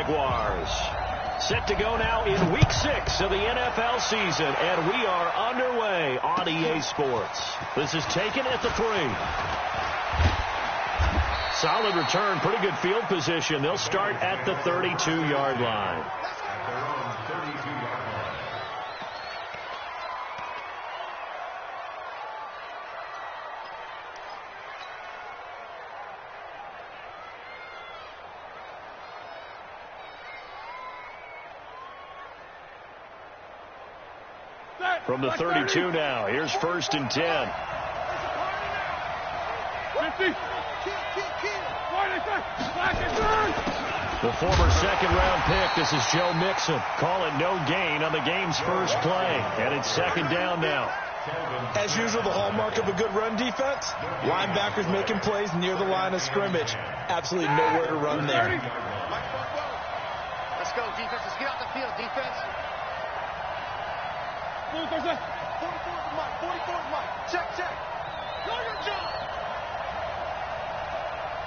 Jaguars. Set to go now in Week 6 of the NFL season, and we are underway on EA Sports. This is taken at the 3. Solid return, pretty good field position. They'll start at the 32-yard line. From the 32 now, here's 1st and 10. The former second-round pick, this is Joe Mixon. Call it no gain on the game's first play. And it's 2nd down now. As usual, the hallmark of a good run defense, linebackers making plays near the line of scrimmage. Absolutely nowhere to run there. Let's go, defense. Let's get out the field, defense. 44 is Mike. 44 is Mike. Check. Know your job.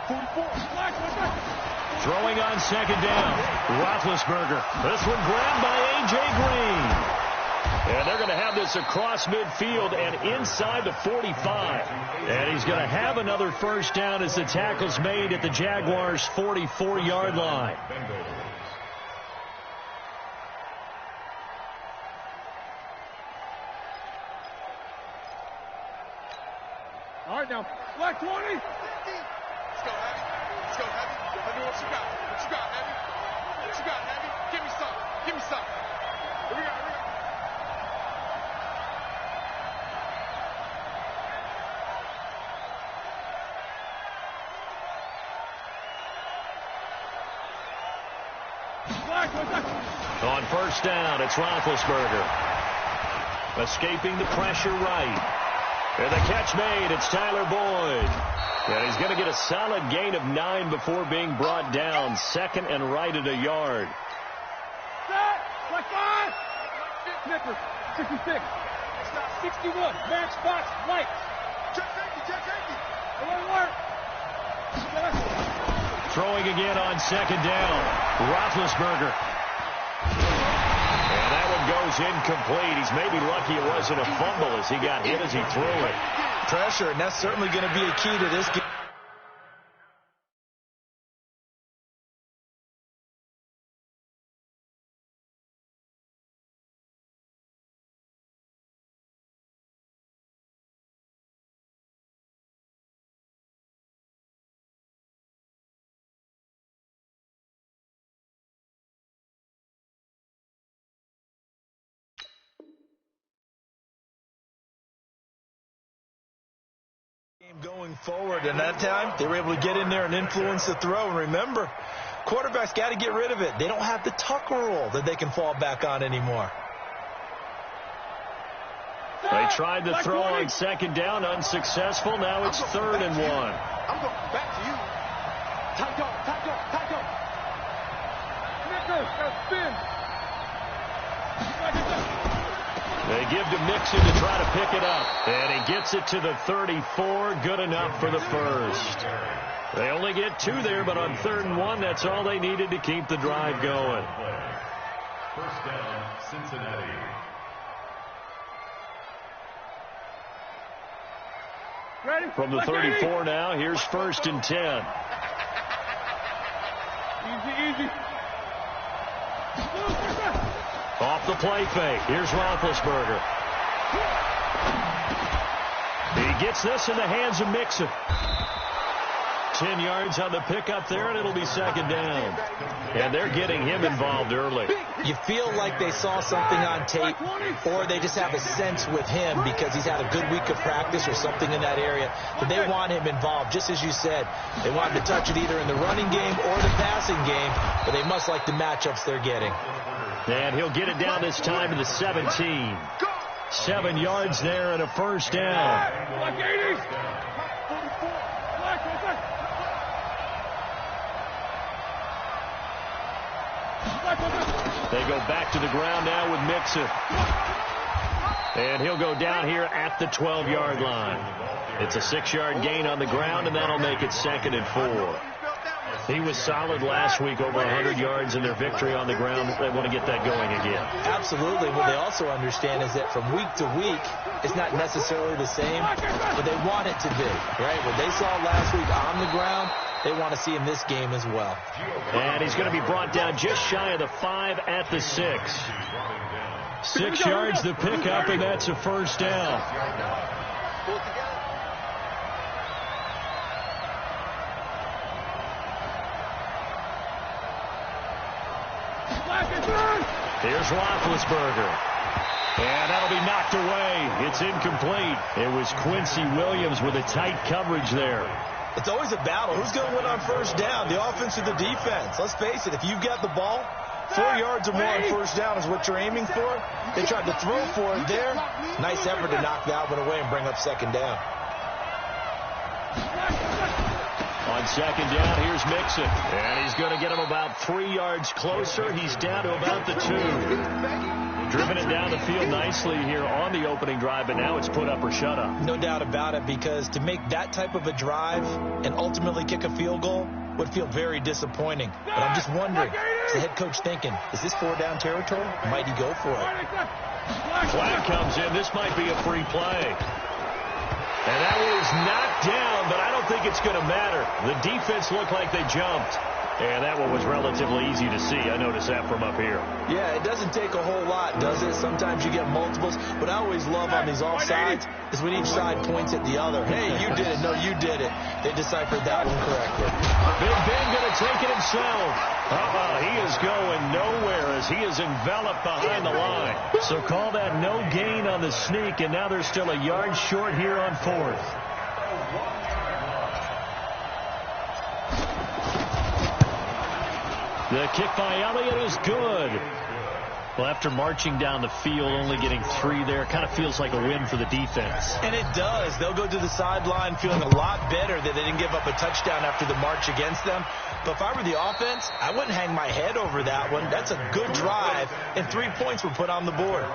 44. Throwing on 2nd down. Roethlisberger. This one grabbed by A.J. Green. And they're going to have this across midfield and inside the 45. And he's going to have another 1st down as the tackle's made at the Jaguars' 44-yard line. All right, now, black 20. Let's go, Heavy. Let's go, Heavy. Let me know what you got. What you got, Heavy? What you got, Heavy? Give me some. Here we go. On 1st down, it's Roethlisberger. Escaping the pressure right. And the catch made, it's Tyler Boyd. And he's going to get a solid gain of 9 before being brought down. 2nd and right at a yard. Set, like 5. Snicker, 66. 61, match box, white. Check safety. Alert. Throwing again on 2nd down. Roethlisberger. And that one goes incomplete. He's maybe lucky it wasn't a fumble as he got hit as he threw it. Pressure, and that's certainly going to be a key to this game. Going forward, and that time they were able to get in there and influence the throw. And remember, quarterbacks got to get rid of it. They don't have the tuck rule that they can fall back on anymore. They tried the throw on 2nd down, unsuccessful. Now it's 3rd and 1. I'm going back to you. Tight go. Snicker, got spin. They give to Mixon to try to pick it up. And he gets it to the 34. Good enough for the 1st. They only get 2 there, but on 3rd and 1, that's all they needed to keep the drive going. 1st down, Cincinnati. Ready? From the 34 now, here's 1st and 10. Easy. Off the play fake. Here's Roethlisberger. He gets this in the hands of Mixon. 10 yards on the pickup there, and it'll be 2nd down. And they're getting him involved early. You feel like they saw something on tape, or they just have a sense with him because he's had a good week of practice or something in that area, that they want him involved. Just as you said, they want him to touch it either in the running game or the passing game, but they must like the matchups they're getting. And he'll get it down this time to the 17. 7 yards there and a 1st down. Like 80. They go back to the ground now with Mixon. And he'll go down here at the 12-yard line. It's a 6-yard gain on the ground, and that'll make it 2nd and 4. He was solid last week, over 100 yards in their victory on the ground. They want to get that going again. Absolutely. What they also understand is that from week to week, it's not necessarily the same, but they want it to be, right? What they saw last week on the ground, they want to see in this game as well. And he's going to be brought down just shy of the 5 at the 6. 6 yards the pickup, and that's a first down. Here's Roethlisberger. And that'll be knocked away. It's incomplete. It was Quincy Williams with a tight coverage there. It's always a battle. Who's going to win on first down, the offense or the defense? Let's face it, if you've got the ball, 4 yards or more on first down is what you're aiming for. They tried to throw for it there. Nice effort to knock that one away and bring up second down. On second down, here's Mixon. And he's going to get him about 3 yards closer. He's down to about the 2. Driven it down the field nicely here on the opening drive, but now it's put up or shut up. No doubt about it, because to make that type of a drive and ultimately kick a field goal would feel very disappointing. But I'm just wondering, is the head coach thinking, is this 4-down territory? Might he go for it? Flag comes in. This might be a free play. And that was knocked down, but I don't think it's going to matter. The defense looked like they jumped. And that one was relatively easy to see. I noticed that from up here. Yeah, it doesn't take a whole lot, does it? Sometimes you get multiples. What I always love on these offsides is when each side points at the other. Hey, you did it. No, you did it. They deciphered that one correctly. Big Ben going to take it himself. He is going nowhere as he is enveloped behind the line. So call that no gain on the sneak, and now they're still a yard short here on 4th. The kick by Elliott is good. Well, after marching down the field, only getting 3 there, kind of feels like a win for the defense. And it does. They'll go to the sideline feeling a lot better that they didn't give up a touchdown after the march against them. But if I were the offense, I wouldn't hang my head over that one. That's a good drive, and 3 points were put on the board.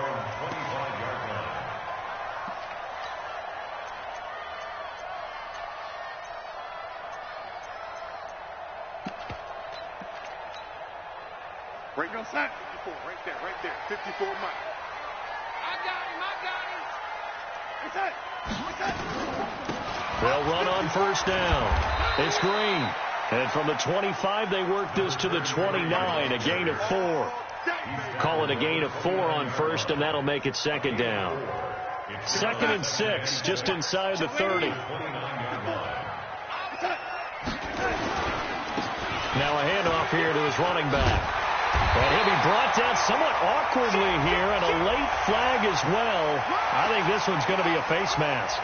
Right on side. 54, right there. 54 Mike. I got him. They'll run on first down. It's Green. And from the 25, they work this to the 29, a gain of 4. Call it a gain of 4 on first, and that'll make it second down. 2nd and 6, just inside the 30. Now a handoff here to his running back. And he'll be brought down somewhat awkwardly here, and a late flag as well. I think this one's going to be a face mask.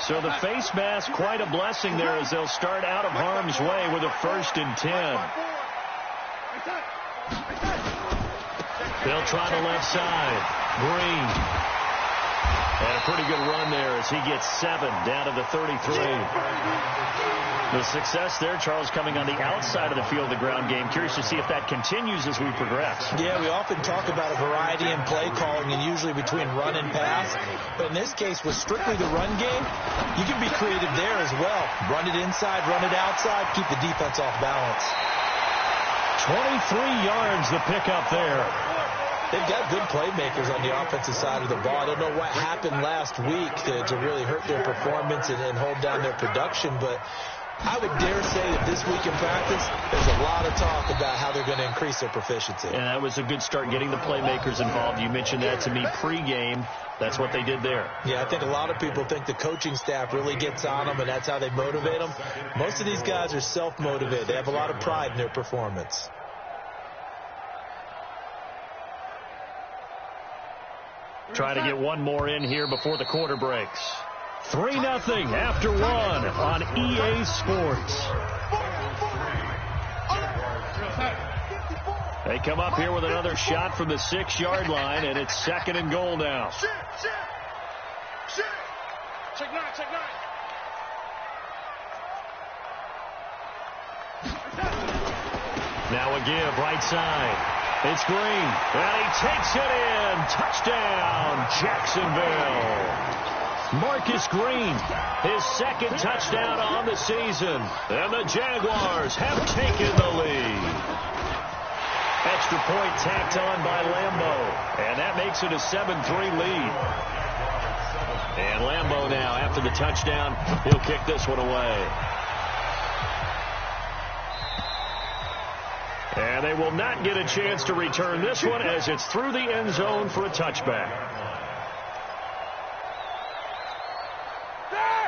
So the face mask, quite a blessing there as they'll start out of harm's way with a 1st and 10. They'll try the left side. Green. And a pretty good run there as he gets 7 down to the 33. The success there, Charles, coming on the outside of the field, the ground game. Curious to see if that continues as we progress. Yeah, we often talk about a variety in play calling and usually between run and pass. But in this case, with strictly the run game, you can be creative there as well. Run it inside, run it outside, keep the defense off balance. 23 yards the pickup there. They've got good playmakers on the offensive side of the ball. I don't know what happened last week to really hurt their performance and hold down their production, but I would dare say that this week in practice, there's a lot of talk about how they're going to increase their proficiency. And that was a good start, getting the playmakers involved. You mentioned that to me pregame. That's what they did there. Yeah, I think a lot of people think the coaching staff really gets on them, and that's how they motivate them. Most of these guys are self-motivated. They have a lot of pride in their performance. Try to get one more in here before the quarter breaks. 3-0 after 1 on EA Sports. They come up here with another shot from the 6-yard line, and it's 2nd and goal now. Check 9. Now a give, right side. It's Green, and he takes it in. Touchdown, Jacksonville. Marcus Green, his second touchdown on the season. And the Jaguars have taken the lead. Extra point tacked on by Lambeau. And that makes it a 7-3 lead. And Lambeau now, after the touchdown, he'll kick this one away. And they will not get a chance to return this one as it's through the end zone for a touchback.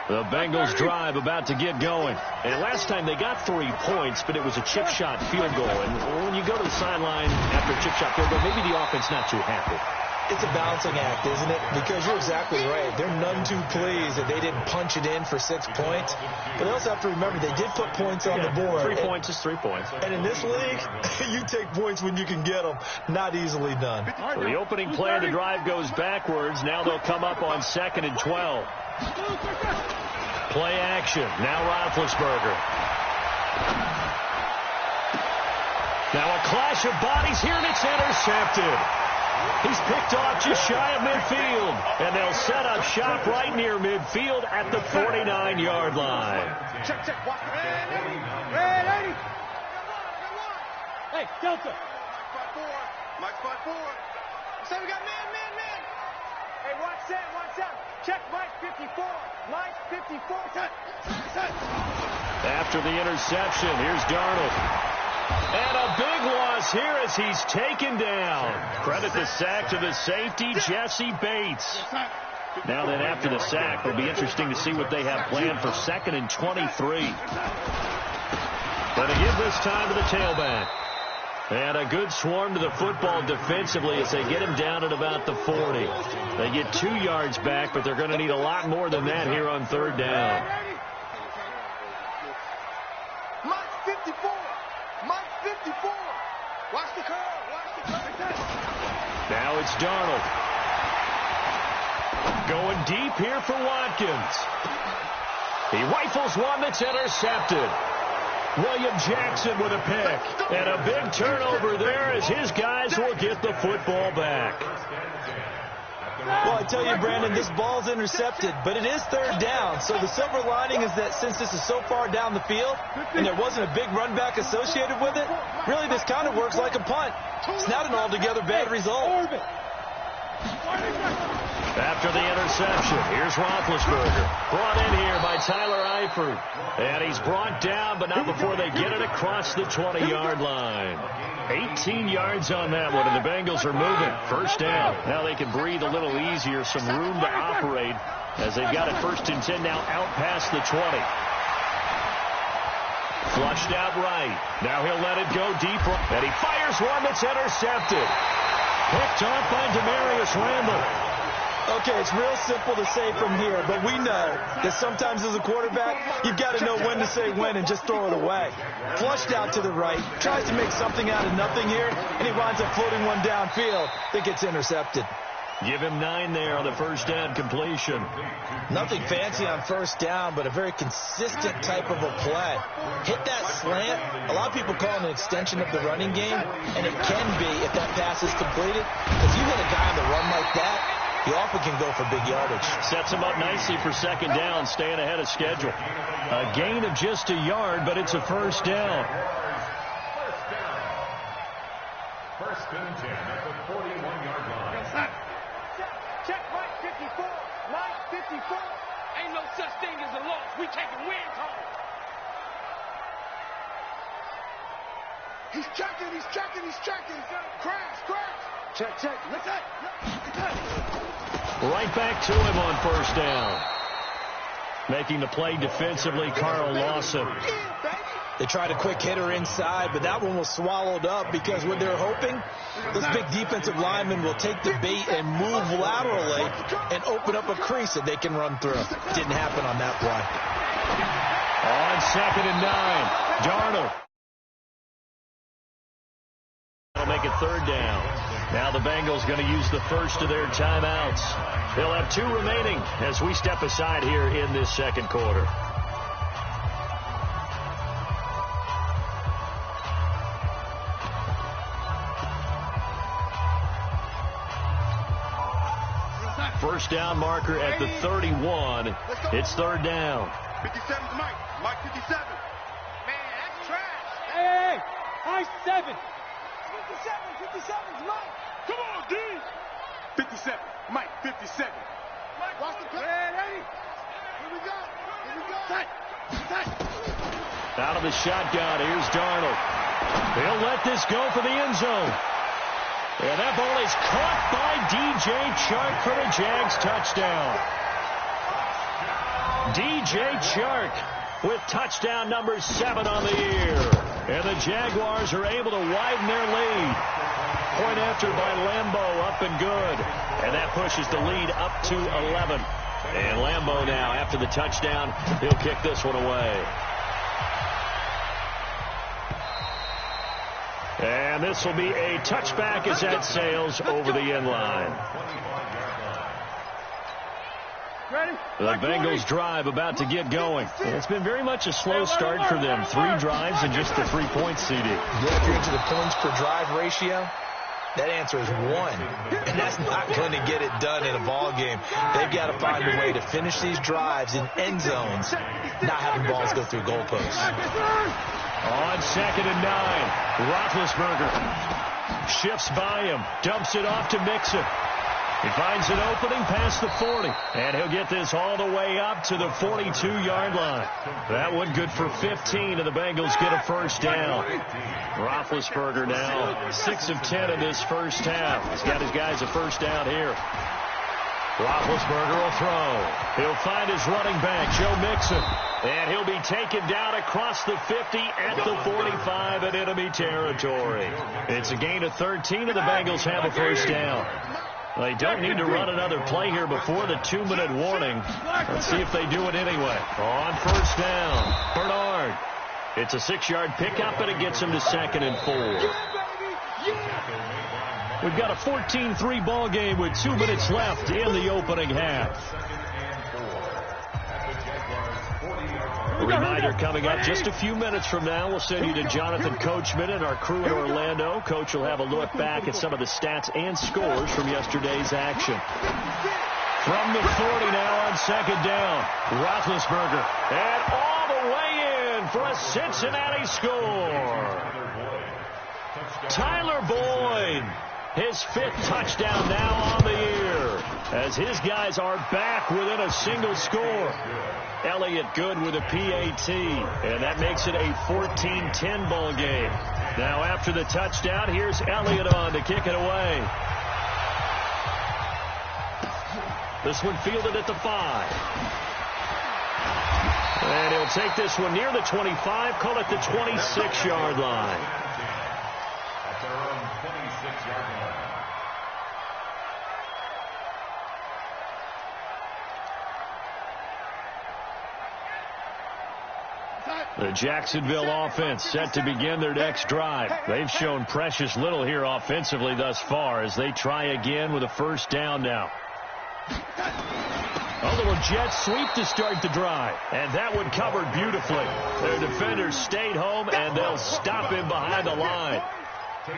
The Bengals drive about to get going. And last time they got 3 points, but it was a chip shot field goal. And when you go to the sideline after a chip shot field goal, maybe the offense not too happy. It's a balancing act, isn't it? Because you're exactly right. They're none too pleased that they didn't punch it in for 6 points. But they also have to remember they did put points on the board. 3 points is 3 points. And in this league, you take points when you can get them. Not easily done. Well, the opening play of the drive goes backwards. Now they'll come up on 2nd and 12. Play action. Now Roethlisberger. Now a clash of bodies here, and it's intercepted. He's picked off just shy of midfield. And they'll set up shop right near midfield at the 49-yard line. Check. Watch the Hey, hey, Delta. Mike 5-4. Say we got man. Hey, watch that. Check Mike 54. Mike 54. Set. After the interception, here's Darnold. And a big loss here as he's taken down. Credit the sack to the safety, Jesse Bates. Now then, after the sack, it'll be interesting to see what they have planned for 2nd and 23. Going to give this time to the tailback. And a good swarm to the football defensively as they get him down at about the 40. They get 2 yards back, but they're going to need a lot more than that here on 3rd down. Mike 54. Watch the curve. Now it's Darnold. Going deep here for Watkins. He rifles one that's intercepted. William Jackson with a pick. And a big turnover there as his guys will get the football back. Well, I tell you, Brandon, this ball's intercepted, but it is 3rd down. So the silver lining is that since this is so far down the field and there wasn't a big run back associated with it, really this kind of works like a punt. It's not an altogether bad result. After the interception, here's Roethlisberger. Brought in here by Tyler Eifert. And he's brought down, but not before they get it across the 20-yard line. 18 yards on that one, and the Bengals are moving. 1st down. Now they can breathe a little easier, some room to operate as they've got it 1st and 10 now out past the 20. Flushed out right. Now he'll let it go deep, and he fires one that's intercepted. Picked off by Demarius Randall. Okay, it's real simple to say from here, but we know that sometimes as a quarterback, you've got to know when to say when and just throw it away. Flushed out to the right, tries to make something out of nothing here, and he winds up floating one downfield that gets intercepted. Give him 9 there on the 1st down completion. Nothing fancy on 1st down, but a very consistent type of a play. Hit that slant. A lot of people call it an extension of the running game, and it can be if that pass is completed. If you hit a guy on the run like that, he often can go for big yardage. Sets him up nicely for 2nd down, staying ahead of schedule. A gain of just a yard, but it's a 1st down. 1st and 10 at the 41-yard line. Check Mike 54. Mike 54. Ain't no such thing as a loss. We taking wins home. He's checking. Crash. Check. Let's it. Right back to him on 1st down. Making the play defensively, Carl Lawson. They tried a quick hitter inside, but that one was swallowed up because what they're hoping, this big defensive lineman will take the bait and move laterally and open up a crease that they can run through. Didn't happen on that play. On 2nd and 9, Darnold. That'll make it 3rd down. Now the Bengals going to use the first of their timeouts. They'll have 2 remaining as we step aside here in this 2nd quarter. First down marker at the 31. It's third down. 57's Mike. Mike 57. Man, that's trash. Hey, high 7. 57's Mike. Come on, D. 57. Mike 57. Mike, watch the play. Ready? Here we go. Tight. Out of the shotgun, here's Darnold. He'll let this go for the end zone. And that ball is caught by DJ Chark for the Jags touchdown. DJ Chark with touchdown number 7 on the year. And the Jaguars are able to widen their lead. Point after by Lambeau, up and good. And that pushes the lead up to 11. And Lambeau now, after the touchdown, he'll kick this one away. And this will be a touchback as that sails over the end line. The Bengals drive about to get going. It's been very much a slow start for them. 3 drives and just the 3-point CD. Yeah, if you're into the points per drive ratio, that answer is 1. And that's not going to get it done in a ball game. They've got to find a way to finish these drives in end zones, not having balls go through goalposts. On 2nd and 9, Roethlisberger shifts by him, dumps it off to Mixon. He finds an opening past the 40, and he'll get this all the way up to the 42-yard line. That one good for 15, and the Bengals get a first down. Roethlisberger now 6 of 10 in this first half. He's got his guys a first down here. Roethlisberger will throw. He'll find his running back, Joe Mixon. And he'll be taken down across the 50 at the 45 in enemy territory. It's a gain of 13, and the Bengals have a first down. They don't need to run another play here before the 2-minute warning. Let's see if they do it anyway. On first down, Bernard. It's a 6-yard pickup, and it gets him to 2nd and 4. We've got a 14-3 ball game with 2 minutes left in the opening half. A reminder coming up just a few minutes from now. We'll send you to Jonathan Coachman and our crew in Orlando. Coach will have a look back at some of the stats and scores from yesterday's action. From the 40 now on 2nd down, Roethlisberger. And all the way in for a Cincinnati score. Tyler Boyd, his 5th touchdown now on the year, as his guys are back within a single score. Elliott good with a PAT, and that makes it a 14-10 ball game. Now after the touchdown, here's Elliott on to kick it away. This one fielded at the 5. And he'll take this one near the 25, call it the 26-yard line. At their own 26-yard line. The Jacksonville offense set to begin their next drive. They've shown precious little here offensively thus far as they try again with a first down now. A little jet sweep to start the drive, and that one covered beautifully. Their defenders stayed home, and they'll stop him behind the line.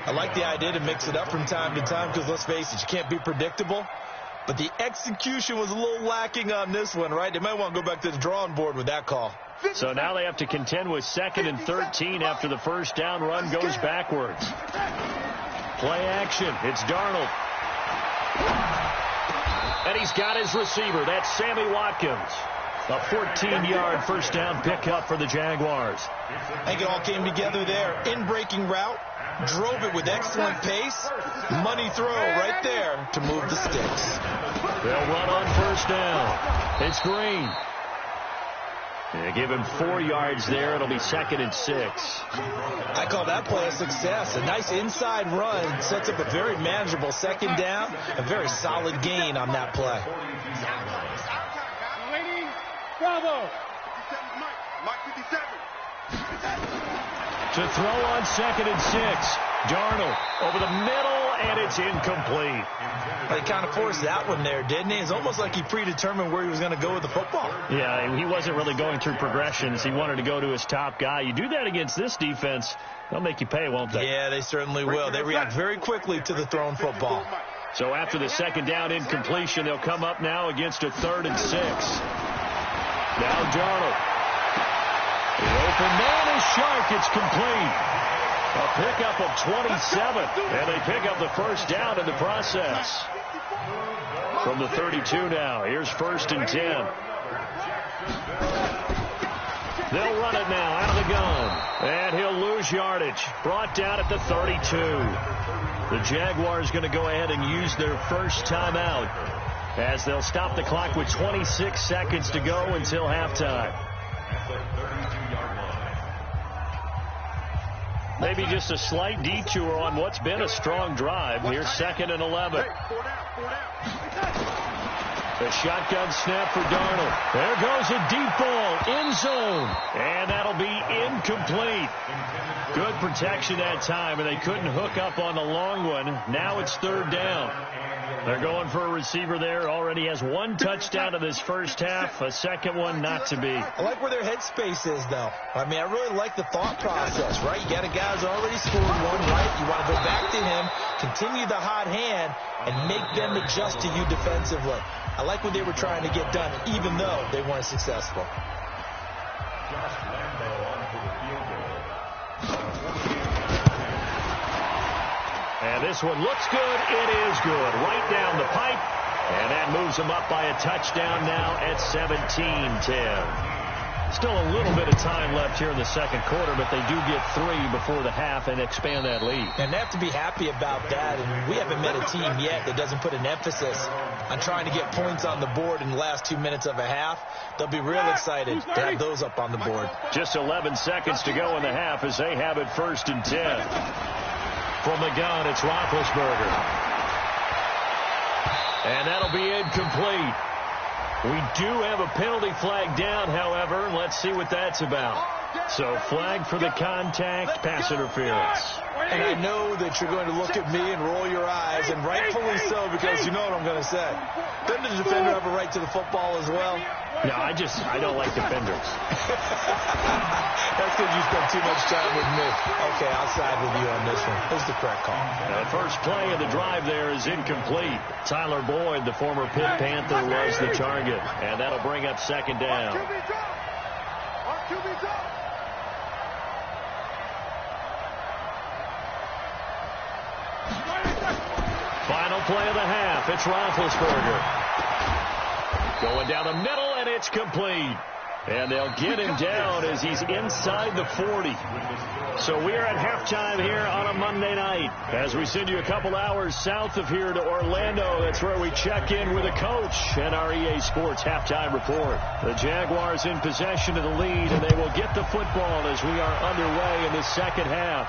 I like the idea to mix it up from time to time because, let's face it, you can't be predictable. But the execution was a little lacking on this one, right? They might want to go back to the drawing board with that call. So now they have to contend with 2nd and 13 after the first down run goes backwards. Play action. It's Darnold. And he's got his receiver. That's Sammy Watkins. A 14-yard first down pickup for the Jaguars. I think it all came together there. In-breaking route. Drove it with excellent pace. Money throw right there to move the sticks. They'll run on first down. It's Green. They give him 4 yards there. It'll be 2nd and 6. I call that play a success. A nice inside run sets up a very manageable 2nd down. A very solid gain on that play. Waiting. Bravo. 57's Mike 57. To throw on 2nd and 6. Darnold over the middle, and it's incomplete. He kind of forced that one there, didn't he? It's almost like he predetermined where he was going to go with the football. Yeah, he wasn't really going through progressions. He wanted to go to his top guy. You do that against this defense, they'll make you pay, won't they? Yeah, they certainly will. They react very quickly to the thrown football. So after the second down incompletion, they'll come up now against a 3rd and 6. Now Darnold. The open man is Shark. It's complete. A pickup of 27. And they pick up the first down in the process. From the 32 now. Here's 1st and 10. They'll run it now out of the gun. And he'll lose yardage. Brought down at the 32. The Jaguars going to go ahead and use their first timeout as they'll stop the clock with 26 seconds to go until halftime. Maybe just a slight detour on what's been a strong drive. Here's 2nd and 11. The shotgun snap for Darnold. There goes a deep ball, end zone, and that'll be incomplete. Good protection that time, and they couldn't hook up on the long one. Now it's 3rd down. They're going for a receiver there. Already has 1 touchdown in this first half. A second one not to be. I like where their headspace is, though. I mean, I really like the thought process, right? You got a guy who's already scored one, right? You want to go back to him, continue the hot hand, and make them adjust to you defensively. I like what they were trying to get done, even though they weren't successful. And this one looks good. It is good. Right down the pipe. And that moves them up by a touchdown now at 17-10. Still a little bit of time left here in the second quarter, but they do get 3 before the half and expand that lead. And they have to be happy about that. And we haven't met a team yet that doesn't put an emphasis on trying to get points on the board in the last 2 minutes of a half. They'll be real excited to have those up on the board. Just 11 seconds to go in the half as they have it 1st and 10. From the gun, it's Roethlisberger. And that'll be incomplete. We do have a penalty flag down, however. Let's see what that's about. So flag for the contact, pass interference. And I know that you're going to look at me and roll your eyes, and rightfully so, because you know what I'm going to say. Doesn't the defender have a right to the football as well? No, I don't like defenders. That's because you spent too much time with me. Okay, I'll side with you on this one. This is the correct call. The first play of the drive there is incomplete. Tyler Boyd, the former Pitt Panther, was the target. And that'll bring up 2nd down. Final play of the half. It's Roethlisberger. Going down the middle, and it's complete. And they'll get him down as he's inside the 40. So we are at halftime here on a Monday night. As we send you a couple hours south of here to Orlando, that's where we check in with a coach and our EA Sports halftime report. The Jaguars in possession of the lead, and they will get the football as we are underway in the second half.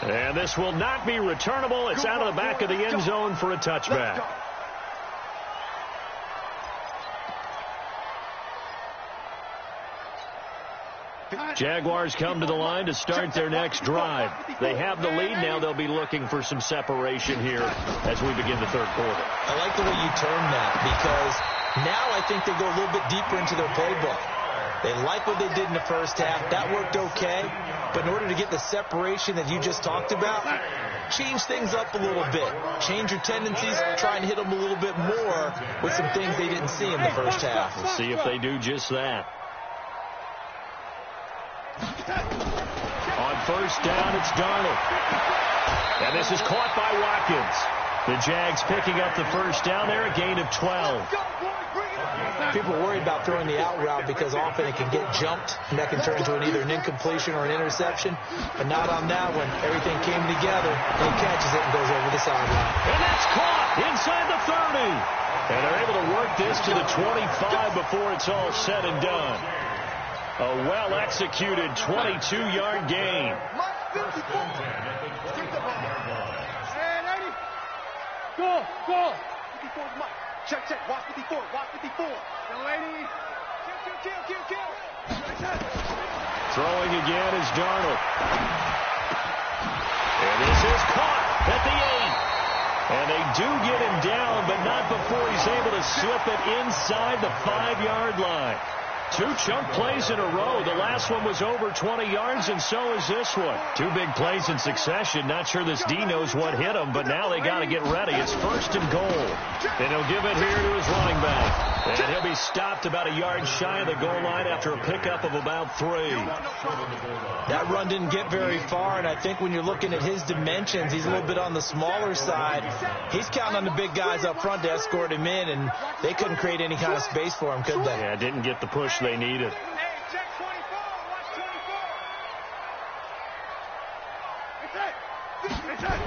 And this will not be returnable. It's out of the back of the end zone for a touchback. Jaguars come to the line to start their next drive. They have the lead. Now they'll be looking for some separation here as we begin the third quarter. I like the way you term that, because now I think they go a little bit deeper into their playbook. They like what they did in the first half. That worked okay. But in order to get the separation that you just talked about, change things up a little bit. Change your tendencies, try and hit them a little bit more with some things they didn't see in the first half. We'll see if they do just that. On first down, it's Darnold. And this is caught by Watkins. The Jags picking up the first down there, a gain of 12. People are worried about throwing the out route because often it can get jumped, and that can turn into either an incompletion or an interception. But not on that one. Everything came together, and he catches it and goes over the sideline. And that's caught inside the 30. And they're able to work this to the 25 before it's all said and done. A well-executed 22-yard gain. Go. 54 is Mike. Check. Watch 54. Young lady. Kill. Throwing again is Darnold. And this is caught at the 8. And they do get him down, but not before he's able to slip it inside the 5-yard line. 2 chunk plays in a row. The last one was over 20 yards, and so is this one. 2 big plays in succession. Not sure this D knows what hit him, but now they got to get ready. It's 1st and goal. And he'll give it here to his running back. And he'll be stopped about a yard shy of the goal line after a pickup of about 3. That run didn't get very far, and I think when you're looking at his dimensions, he's a little bit on the smaller side. He's counting on the big guys up front to escort him in, and they couldn't create any kind of space for him, could they? Yeah, didn't get the push they needed.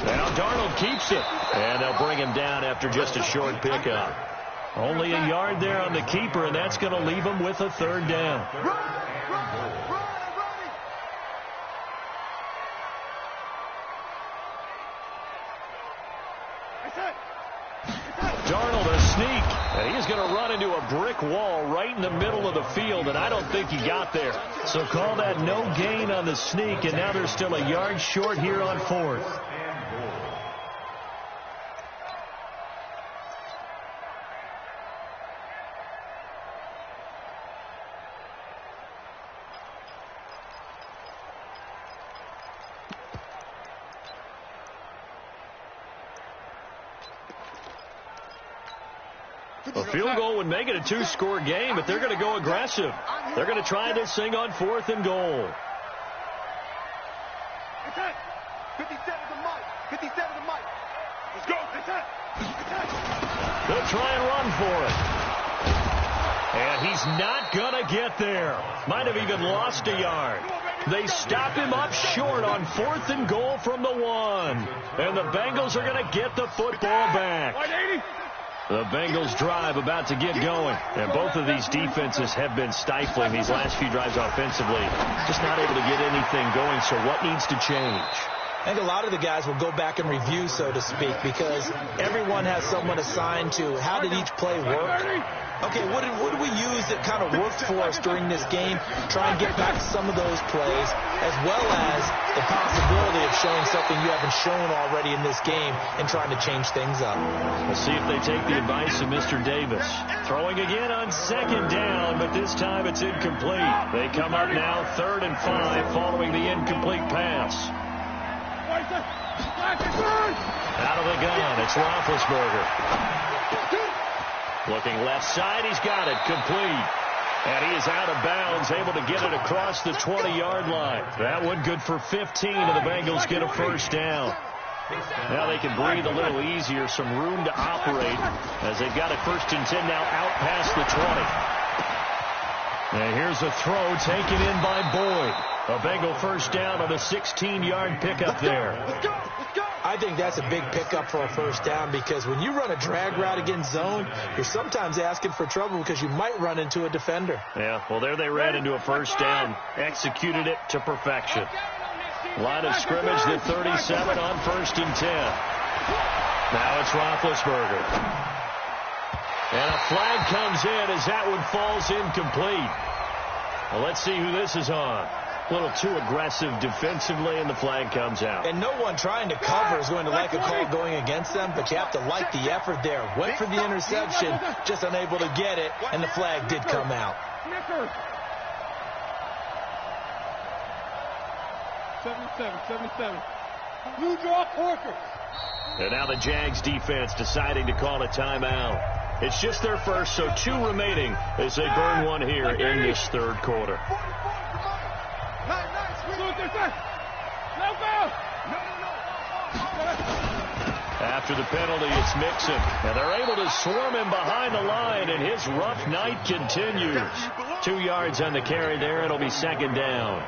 Now Darnold keeps it, and they'll bring him down after just a short pickup. Only a yard there on the keeper, and that's going to leave him with a 3rd down. Darnold a sneak, and he's going to run into a brick wall right in the middle of the field, and I don't think he got there. So call that no gain on the sneak, and now they're still a yard short here on 4th. A field goal would make it a 2-score game, but they're going to go aggressive. They're going to try this thing on 4th and goal. 57 to Mike. 57 to Mike. Let's go. They'll try and run for it. And he's not going to get there. Might have even lost a yard. They stop him up short on 4th and goal from the 1. And the Bengals are going to get the football back. The Bengals drive about to get going. And both of these defenses have been stifling these last few drives offensively. Just not able to get anything going. So what needs to change? I think a lot of the guys will go back and review, so to speak, because everyone has someone assigned to how did each play work. Okay, what did we use that kind of worked for us during this game? Try and get back to some of those plays, as well as the possibility of showing something you haven't shown already in this game and trying to change things up. We'll see if they take the advice of Mr. Davis. Throwing again on 2nd down, but this time it's incomplete. They come up now 3rd and 5 following the incomplete pass. Out of the gun, it's Roethlisberger. Looking left side, he's got it, complete. And he is out of bounds, able to get it across the 20-yard line. That one good for 15, and the Bengals get a 1st down. Now they can breathe a little easier, some room to operate, as they've got it 1st and 10 now out past the 20. And here's a throw taken in by Boyd. A Bengal 1st down on a 16-yard pickup there. I think that's a big pickup for a 1st down, because when you run a drag route against zone, you're sometimes asking for trouble because you might run into a defender. Yeah, well, there they ran into a 1st down. Executed it to perfection. Line of scrimmage, the 37 on 1st and 10. Now it's Roethlisberger. And a flag comes in as that one falls incomplete. Well, let's see who this is on. A little too aggressive defensively, and the flag comes out. And no one trying to cover is going to like a call going against them, but you have to like the effort there. Went for the interception, just unable to get it, and the flag did come out. 77. Blue draw Corker. And now the Jags defense deciding to call a timeout. It's just their 1st, so 2 remaining as they burn one here in this 3rd quarter. After the penalty, it's Mixon, and they're able to swarm him behind the line, and his rough night continues. 2 yards on the carry there. It'll be 2nd down.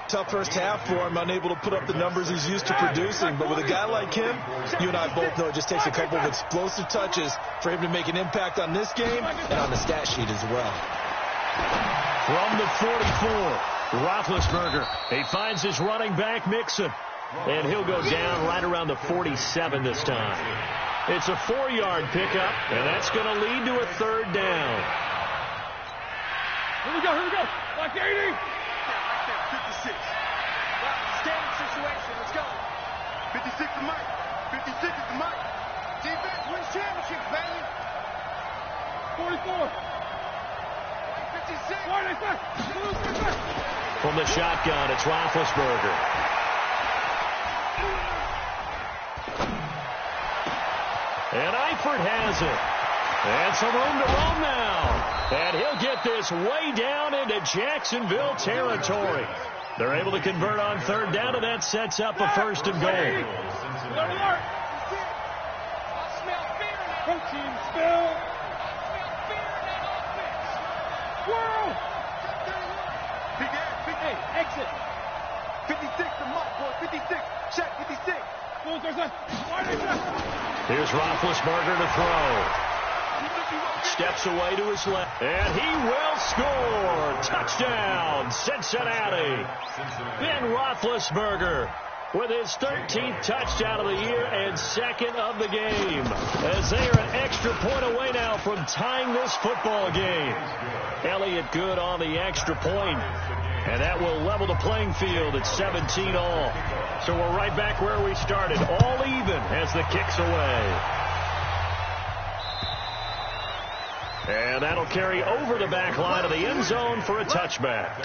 Tough 1st half for him, unable to put up the numbers he's used to producing. But with a guy like him, you and I both know it just takes a couple of explosive touches for him to make an impact on this game and on the stat sheet as well. From the 44, Roethlisberger. He finds his running back, Mixon. And he'll go down right around the 47 this time. It's a 4-yard pickup, and that's going to lead to a 3rd down. Here we go. Like 80. 56. Standing situation. Let's go. 56 to Mike. 56 is to Mike. Defense wins championships, baby. 44. From the shotgun, it's Roethlisberger. And Eifert has it. And some room to roam now. And he'll get this way down into Jacksonville territory. They're able to convert on third down, and that sets up a first and goal. Coaching spell. World. Hey, exit. 56 to Mike, boy. 56. Check, 56. Here's Roethlisberger to throw. Steps away to his left. And he will score. Touchdown, Cincinnati. Ben Roethlisberger with his 13th touchdown of the year and second of the game, as they are an extra point away now from tying this football game. Elliott good on the extra point, and that will level the playing field at 17 all. So we're right back where we started, all even as the kick's away. And that'll carry over the back line of the end zone for a touchback.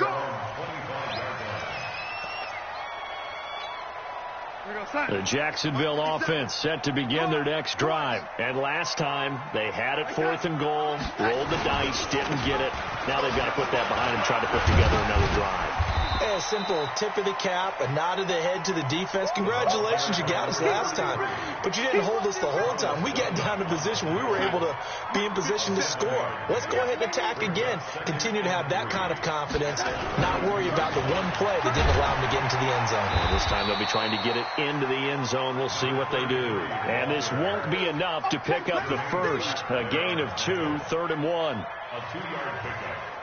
The Jacksonville offense set to begin their next drive. And last time, they had it 4th and goal, rolled the dice, didn't get it. Now they've got to put that behind them, try to put together another drive. A simple tip of the cap, a nod of the head to the defense. Congratulations, you got us last time. But you didn't hold us the whole time. We got down to position where we were able to be in position to score. Let's go ahead and attack again. Continue to have that kind of confidence, not worry about the one play that didn't allow them to get into the end zone. And this time they'll be trying to get it into the end zone. We'll see what they do. And this won't be enough to pick up the first. A gain of 2, 3rd and 1. A 2-yard pickup.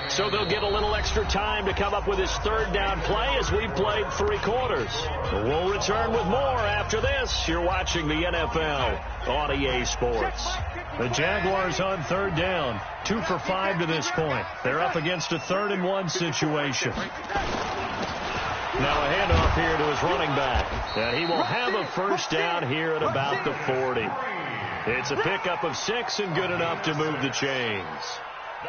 So they'll get a little extra time to come up with his third down play as we played 3 quarters. We'll return with more after this. You're watching the NFL on EA Sports. The Jaguars on third down, 2 for 5 to this point. They're up against a 3rd and 1 situation. Now a handoff here to his running back. And he will have a first down here at about the 40. It's a pickup of 6 and good enough to move the chains.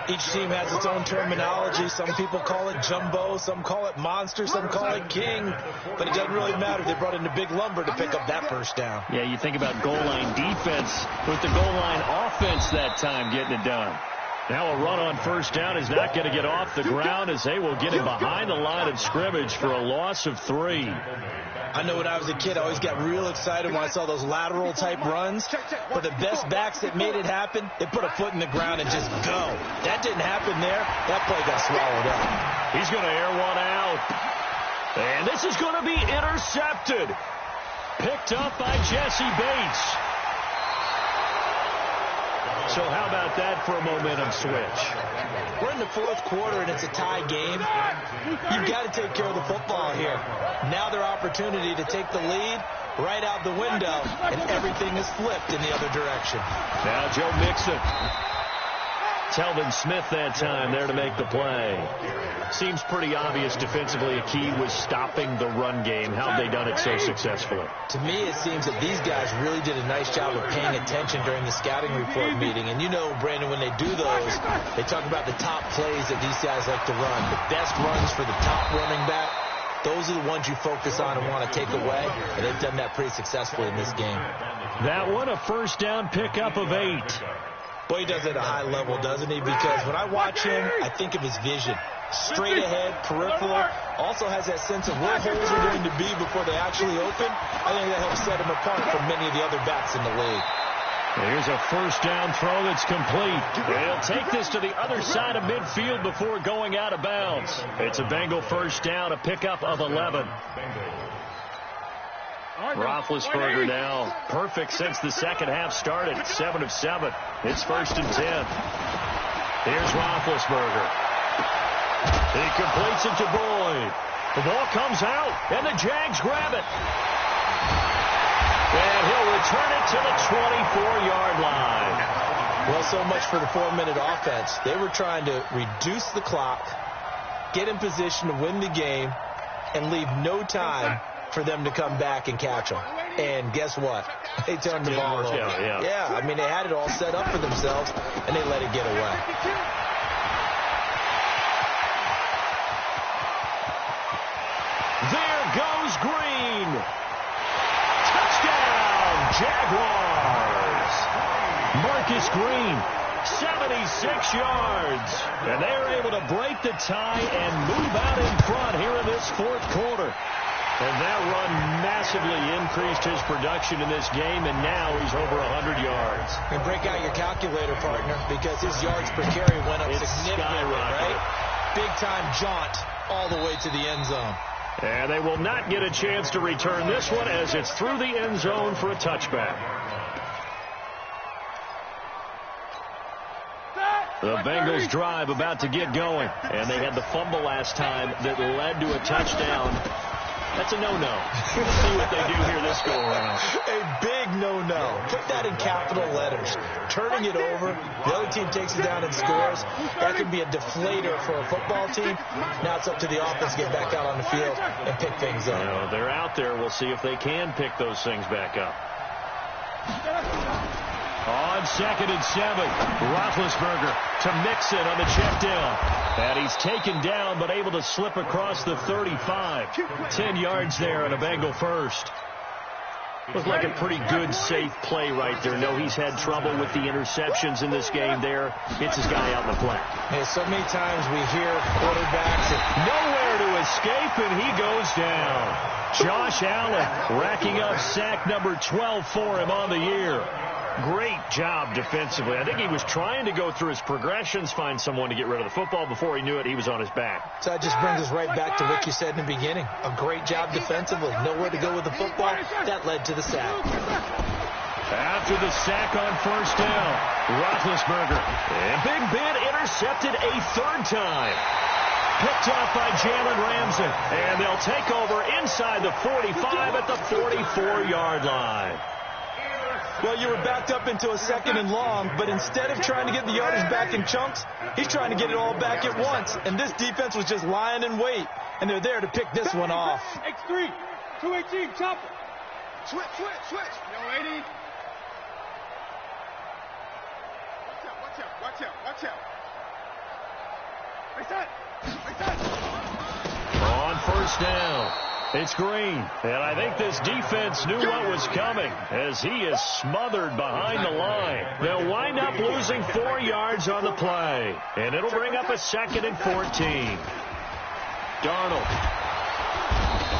Each team has its own terminology. Some people call it jumbo, some call it monster, some call it king. But it doesn't really matter. They brought in a big lumber to pick up that first down. Yeah, you think about goal line defense with the goal line offense that time getting it done. Now a run on first down is not going to get off the ground as they will get him behind the line of scrimmage for a loss of 3. I know when I was a kid, I always got real excited when I saw those lateral type runs. But the best backs that made it happen, they put a foot in the ground and just go. That didn't happen there. That play got swallowed up. He's going to air one out. And this is going to be intercepted. Picked up by Jesse Bates. So how about that for a momentum switch? We're in the 4th quarter, and it's a tie game. You've got to take care of the football here. Now their opportunity to take the lead right out the window, and everything is flipped in the other direction. Now Joe Mixon. Telvin Smith that time there to make the play. Seems pretty obvious defensively a key was stopping the run game. How have they done it so successfully? To me, it seems that these guys really did a nice job of paying attention during the scouting report meeting. And you know, Brandon, when they do those, they talk about the top plays that these guys like to run. The best runs for the top running back. Those are the ones you focus on and want to take away. And they've done that pretty successfully in this game. That one a first down pickup of 8. Boy, he does it at a high level, doesn't he? Because when I watch him, I think of his vision. Straight ahead, peripheral. Also has that sense of where holes are going to be before they actually open. I think that helps set him apart from many of the other backs in the league. Here's a first down throw that's complete. They'll take this to the other side of midfield before going out of bounds. It's a Bengal first down, a pickup of 11. Roethlisberger now perfect since the second half started. 7 of 7. It's 1st and 10. Here's Roethlisberger. He completes it to Boyd. The ball comes out, and the Jags grab it. And he'll return it to the 24-yard line. Well, so much for the 4-minute offense. They were trying to reduce the clock, get in position to win the game, and leave no time for them to come back and catch them. And guess what? They turned the ball over. Yeah, I mean, they had it all set up for themselves, and they let it get away. Marcus Green, 76 yards. And they are able to break the tie and move out in front here in this fourth quarter. And that run massively increased his production in this game, and now he's over 100 yards. And break out your calculator, partner, because his yards per carry went up significantly, right? Big-time jaunt all the way to the end zone. And they will not get a chance to return this one as it's through the end zone for a touchback. The Bengals drive about to get going, and they had the fumble last time that led to a touchdown. That's a no-no. We'll see what they do here this go-around. A big no-no. Put that in capital letters. Turning it over, the other team takes it down and scores. That could be a deflator for a football team. Now it's up to the offense to get back out on the field and pick things up. You know, they're out there. We'll see if they can pick those things back up. On 2nd and 7, Roethlisberger to Mixon on the check down. And he's taken down but able to slip across the 35. 10 yards there on a Bengal first. Looked like a pretty good, safe play right there. No, he's had trouble with the interceptions in this game there. Gets his guy out in the flat. Hey, so many times we hear quarterbacks nowhere to escape, and he goes down. Josh Allen racking up sack number 12 for him on the year. Great job defensively. I think he was trying to go through his progressions, find someone to get rid of the football. Before he knew it, he was on his back. So that just brings us right back to what you said in the beginning. A great job defensively. Nowhere to go with the football. That led to the sack. After the sack on first down, Roethlisberger. And Big Ben intercepted a third time. Picked off by Jalen Ramsey. And they'll take over inside the 45 at the 44-yard line. Well, you were backed up into a 2nd and long, but instead of trying to get the yardage back in chunks, he's trying to get it all back at once. And this defense was just lying in wait, and they're there to pick this one off. X3, 218, chopper. Switch. Yo, 80. Watch out. Like that. On first down, it's Green. And I think this defense knew what was coming as he is smothered behind the line. They'll wind up losing 4 yards on the play. And it'll bring up a 2nd and 14. Darnold.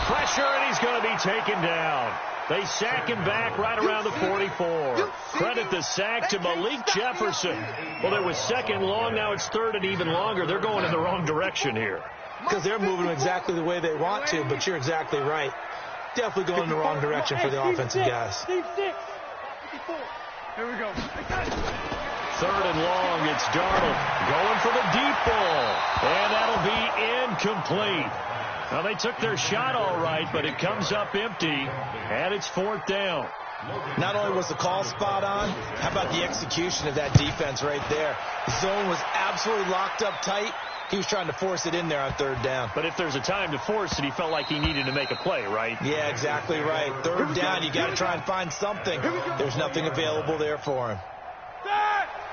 Pressure, and he's going to be taken down. They sack him back right around the 44. Credit the sack to Malik Jefferson. Well, it was 2nd long. Now it's 3rd and even longer. They're going in the wrong direction here. Because they're moving exactly the way they want to, but you're exactly right. Definitely going in the wrong direction for the offensive guys. Here we go. 3rd and long. It's Darnold going for the deep ball. And that'll be incomplete. Well, they took their shot all right, but it comes up empty, and it's 4th down. Not only was the call spot on, how about the execution of that defense right there? The zone was absolutely locked up tight. He was trying to force it in there on 3rd down. But if there's a time to force it, he felt like he needed to make a play, right? Yeah, exactly right. 3rd down, you got to try and find something. There's nothing available there for him.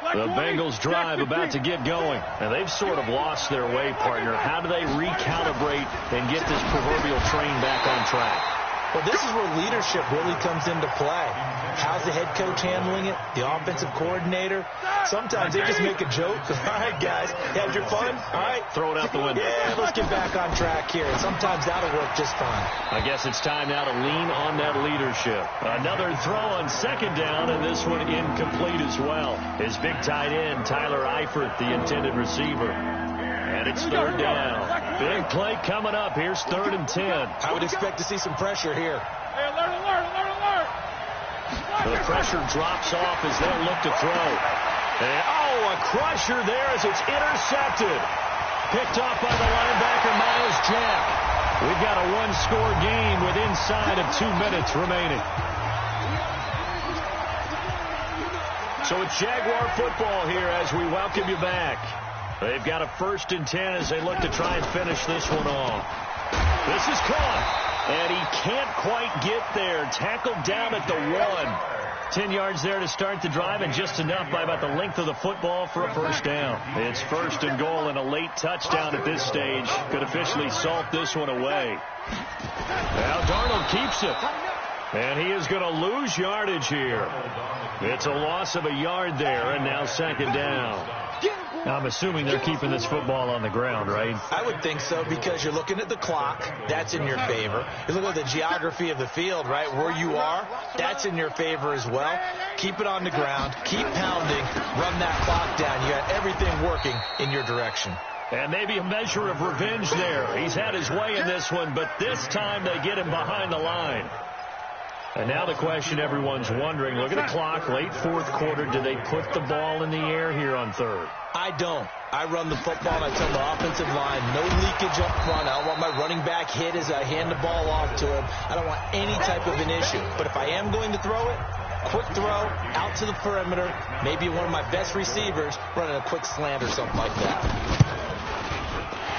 The Bengals drive about to get going, and they've sort of lost their way, partner. How do they recalibrate and get this proverbial train back on track? Well, this is where leadership really comes into play. How's the head coach handling it? The offensive coordinator? Sometimes they just make a joke. All right, guys, you had your fun? All right. Throw it out the window. Yeah, let's get back on track here. Sometimes that'll work just fine. I guess it's time now to lean on that leadership. Another throw on 2nd down, and this one incomplete as well. His big tight end, Tyler Eifert, the intended receiver. And it's 3rd down. Big play coming up. Here's 3rd and 10. I would expect to see some pressure here. Hey, alert. The pressure drops off as they'll look to throw. And, a crusher there as it's intercepted. Picked off by the linebacker, Myles Jack. We've got a one-score game with inside of 2 minutes remaining. So it's Jaguar football here as we welcome you back. They've got a 1st and 10 as they look to try and finish this one off. This is caught. And he can't quite get there. Tackled down at the 1. 10 yards there to start the drive, and just enough by about the length of the football for a 1st down. It's 1st and goal and a late touchdown at this stage. Could officially salt this one away. Now Darnold keeps it. And he is going to lose yardage here. It's a loss of a yard there, and now second down. I'm assuming they're keeping this football on the ground, right? I would think so, because you're looking at the clock. That's in your favor. You look at the geography of the field, right? Where you are, that's in your favor as well. Keep it on the ground. Keep pounding. Run that clock down. You got everything working in your direction. And maybe a measure of revenge there. He's had his way in this one, but this time they get him behind the line. And now the question everyone's wondering, look at the clock, late fourth quarter, do they put the ball in the air here on third? I don't. I run the football, and I tell the offensive line, no leakage up front. I don't want my running back hit as I hand the ball off to him. I don't want any type of an issue. But if I am going to throw it, quick throw, out to the perimeter, maybe one of my best receivers running a quick slant or something like that.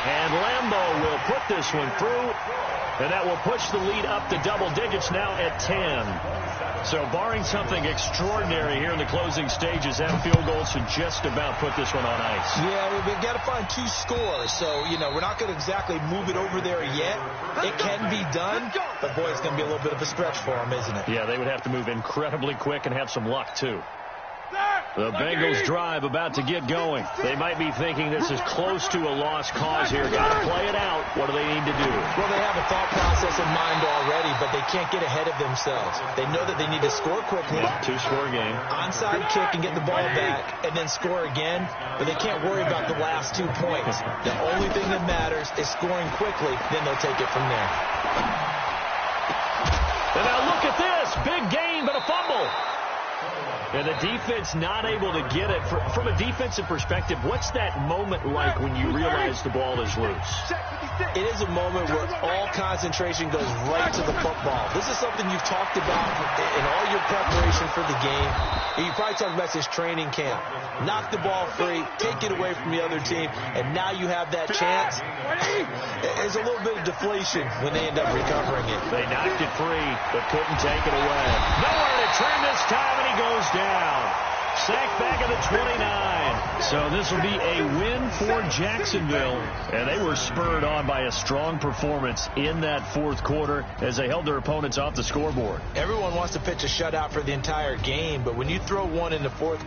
And Lambo will put this one through, and that will push the lead up to double digits now at 10. So barring something extraordinary here in the closing stages, that field goal should just about put this one on ice. Yeah, we've got to find 2 scores. So, we're not going to exactly move it over there yet. It can be done, but, boy, it's going to be a little bit of a stretch for them, isn't it? Yeah, they would have to move incredibly quick and have some luck, too. The Bengals drive about to get going. They might be thinking this is close to a lost cause here. Got to play it out. What do they need to do? Well, they have a thought process in mind already, but they can't get ahead of themselves. They know that they need to score quickly. Yeah, 2-score game. Onside kick and get the ball back and then score again, but they can't worry about the last 2 points. The only thing that matters is scoring quickly, then they'll take it from there. And now look at this. Big gain, but a fumble. And the defense not able to get it. From a defensive perspective, what's that moment like when you realize the ball is loose? It is a moment where all concentration goes right to the football. This is something you've talked about in all your preparation for the game. You probably talked about this training camp. Knock the ball free, take it away from the other team, and now you have that chance. There's a little bit of deflation when they end up recovering it. They knocked it free, but couldn't take it away. Nowhere to turn this time, and he goes down. Sacked back at the 29. So this will be a win for Jacksonville. And they were spurred on by a strong performance in that fourth quarter as they held their opponents off the scoreboard. Everyone wants to pitch a shutout for the entire game, but when you throw one in the fourth